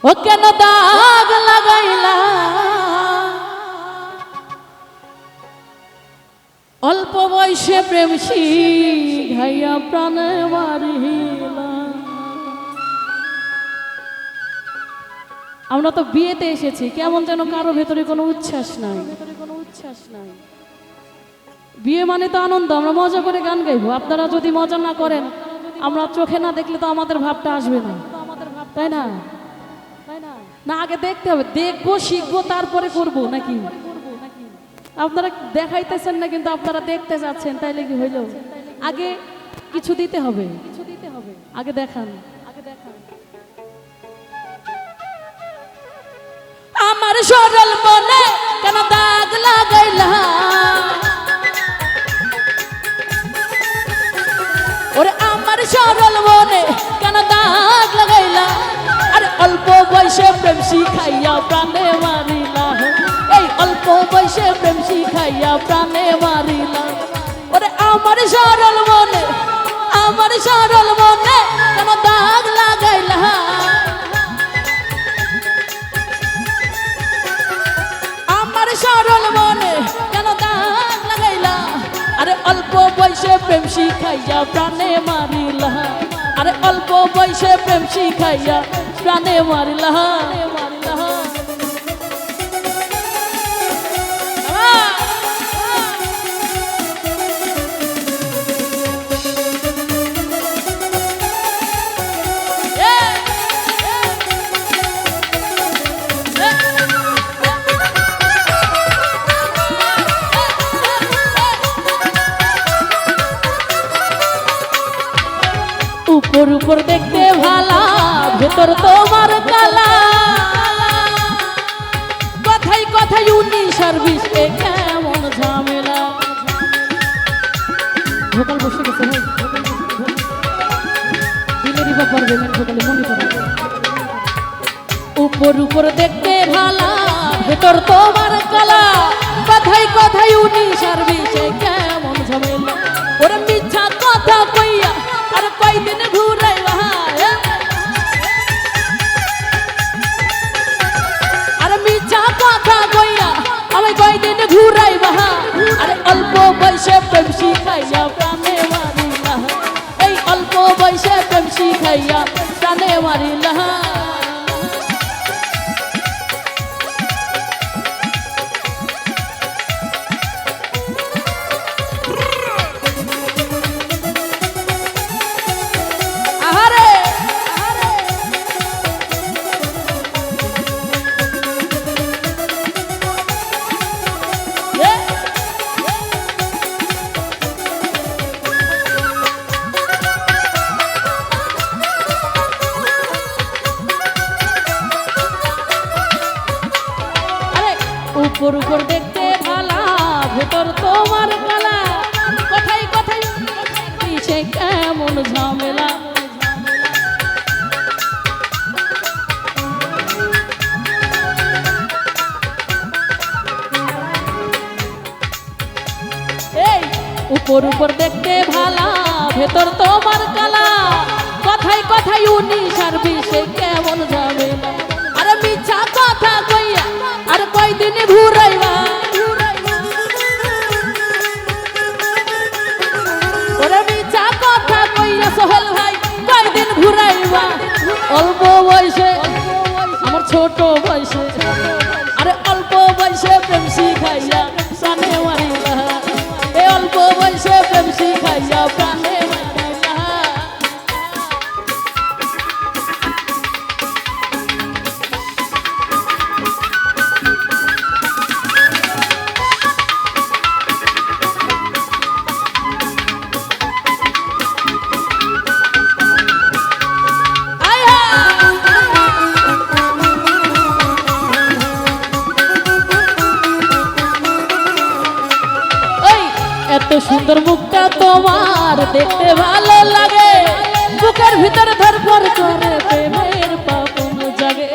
ও কেন দাগ লাগাইলা অল্প বয়সে প্রেম শিখাইয়া প্রাণে মারিলা। আমরা তো বিয়েতে এসেছি, কেমন যেন কারো ভেতরে কোনো উচ্ছ্বাস নাই। বিয়ে মানে তো আনন্দ, আমরা মজা করে গান গাইবো। আপনারা যদি মজা না করেন, আমরা চোখে না দেখলে তো আমাদের ভাবটা আসবে না, তাই না? না, আগে দেখতে হবে, দেখবো শিখবো তারপরে করবো নাকি? আপনারা দেখাইতেছেন না কিন্তু আপনারা দেখতে যাচ্ছেন, তাইলে কি হইল? আগে কিছু দিতে হবে, আগে দেখান। আমার সরল মনে কেন দাগ লাগাইলা, ওরে আমার সরল মনে কেন দাগ লাগাইলা, আরে অল্প বয়সে প্রেম শিখাইয়া প্রাণে মারিলা, এই অল্প বয়সে প্রেম শিখাইয়া প্রাণে মারিলা। ওরে আমার সরল মনে কেন দাগ লাগাইলা, আমার সরল মনে কেন দাগ লাগাইলা, আরে অল্প বয়সে প্রেম শিখাইয়া প্রাণে মারিলা, আরে অল্প বয়সে প্রেম শিখাইয়া প্রাণে মারিলা। উপর উপর দেখতে ভালা, ভেতর তোমার কালা, কথাই কথাই 19-20 কেমন ঝামেলা। ভোকাল বসে গেছে ভাই, দিলেরই ব্যাপার বেমেন ভোকালে মনে পড়ে। উপর উপর দেখতে ভালা, ভেতর তোমার কালা, কথাই কথাই 19-20 কেমন ঝামেলা। ওরে মিথ্যা কথা কইয়া আর কয়দিন ঘুরাইবা, আর মিথ্যা কথা কইয়া আমি কয়দিন ঘুরাইবা, আরে অল্প বয়সে প্রেম শিখাইয়া প্রাণে মারিলা, এই অল্প বয়সে প্রেম শিখাইয়া প্রাণে মারিলা। উপর উপর দেখতে ভালা, ভেতর তোমার কালা, কথাই কথাই সে কেমন ঝামেলা। এই উপর উপর দেখতে ভালা, ভেতর তোমার কালা, কথাই কথাই 19-20 কেমন ঝামেলা। আরে মিথ্যা কথা কইয়া আর কয়দিন ঘুরাইবা, ওরে মিথ্যা কথা কইয়া সোহেল ভাই কয়দিন ঘুরাইবা। অল্প বয়সে আমার ছোট বয়সে, আরে অল্প বয়সে প্রেম শিখাইয়া প্রাণে মারিলা, এই অল্প বয়সে প্রেম শিখাইয়া প্রাণে মারিলা। এত সুন্দর মুখটা তোমার দেখতে ভালো লাগে, বুকের ভিতরে ধরপর করে প্রেমের পাপন জাগে।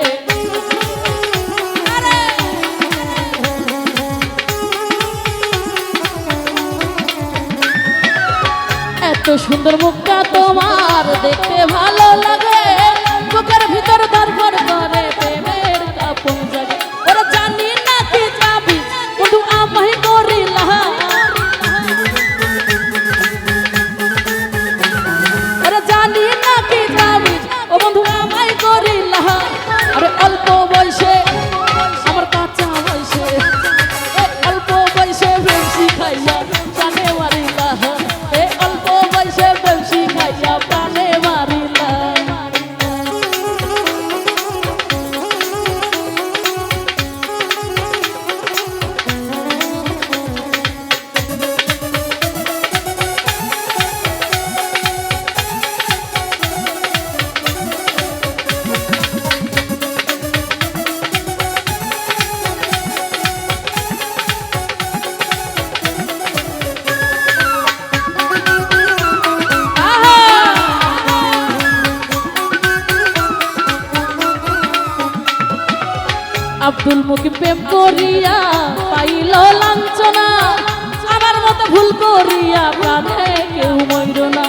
এত সুন্দর মুখটা তোমার দেখতে ভালো লাগে, বুকের ভিতর ধরপর করে আব্দুল মুকিম প্রেম করিয়া পাইল লাঞ্ছনা, আমার মতো ভুল করিয়া প্রাণে কেউ মইর না।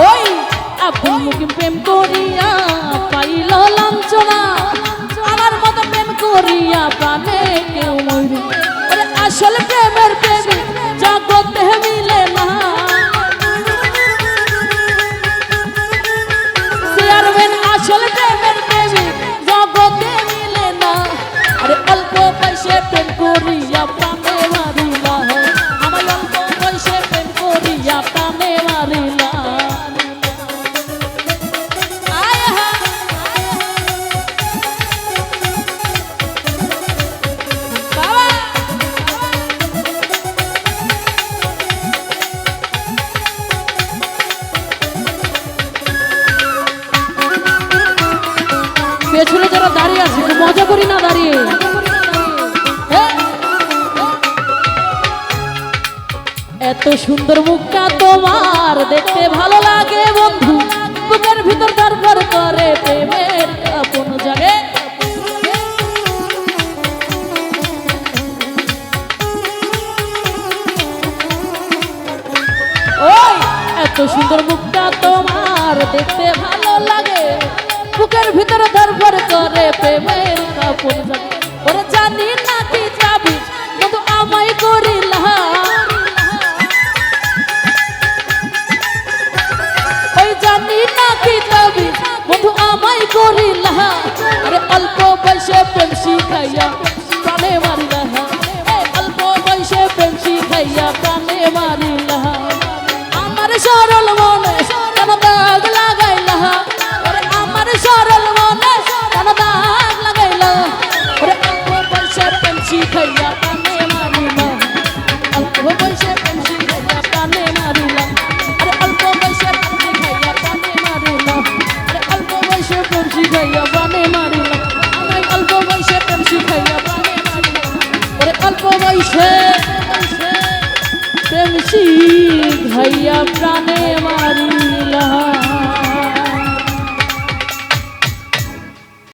ওই আব্দুল মুকিম প্রেম করিয়া পাইল লাঞ্ছনা, আমার মতো প্রেম করিয়া প্রাণে কেউ মইর। আসল প্রেমের প্রেমিক জগতে মিলে না, চেয়ারম্যান আসল প্রেমের প্রেমিক জগতে মিলে না। আরে অল্প বয়সে প্রেম করিয়া প্রাণে মারিলা, আমার অল্প বয়সে প্রেম করিয়া প্রাণে মারিলা। পেছনে যারা দাঁড়িয়ে আছে একটু মজা করি না দাঁড়িয়ে। এত সুন্দর মুখটা তোমার দেখতে ভালো লাগে বন্ধু, বুকের ভিতর ধরফর করে প্রেমের আপন জাগে। ওই এত সুন্দর মুখটা তোমার দেখতে ভালো লাগে, বুকের ভিতরে ধরফর করে প্রেমের আপন জাগে। ওরে জানি না কি যাবি কিন্তু আমায় করিলা, ওই জানি না কি যাবি বন্ধু আমায় করিলা। আরে অল্প বয়সে প্রেম শিখাইয়া প্রাণে মারিলা, অল্প বয়সে প্রেম শিখাইয়া প্রাণে মারিলা। আমার সরল মনে কেন দাগ লাগাইলা, আমার সরল মনে কেন দাগ লাগাইলা। ওরে অল্প বয়সে প্রেম শিখাইয়া প্রাণে মারিলা, অল্প বয়সে প্রেম শিখাইয়া প্রাণে মারিলা। আরে অল্প বয়সে প্রেম শিখাইয়া প্রাণে মারিলা, আরে অল্প বয়সে প্রেম শিখাইয়া প্রাণে মারিলা, আমায় অল্প বয়সে প্রেম শিখাইয়া প্রাণে মারিলা। ওরে অল্প বয়সে প্রেম শিখাইয়া প্রাণে মারিলা।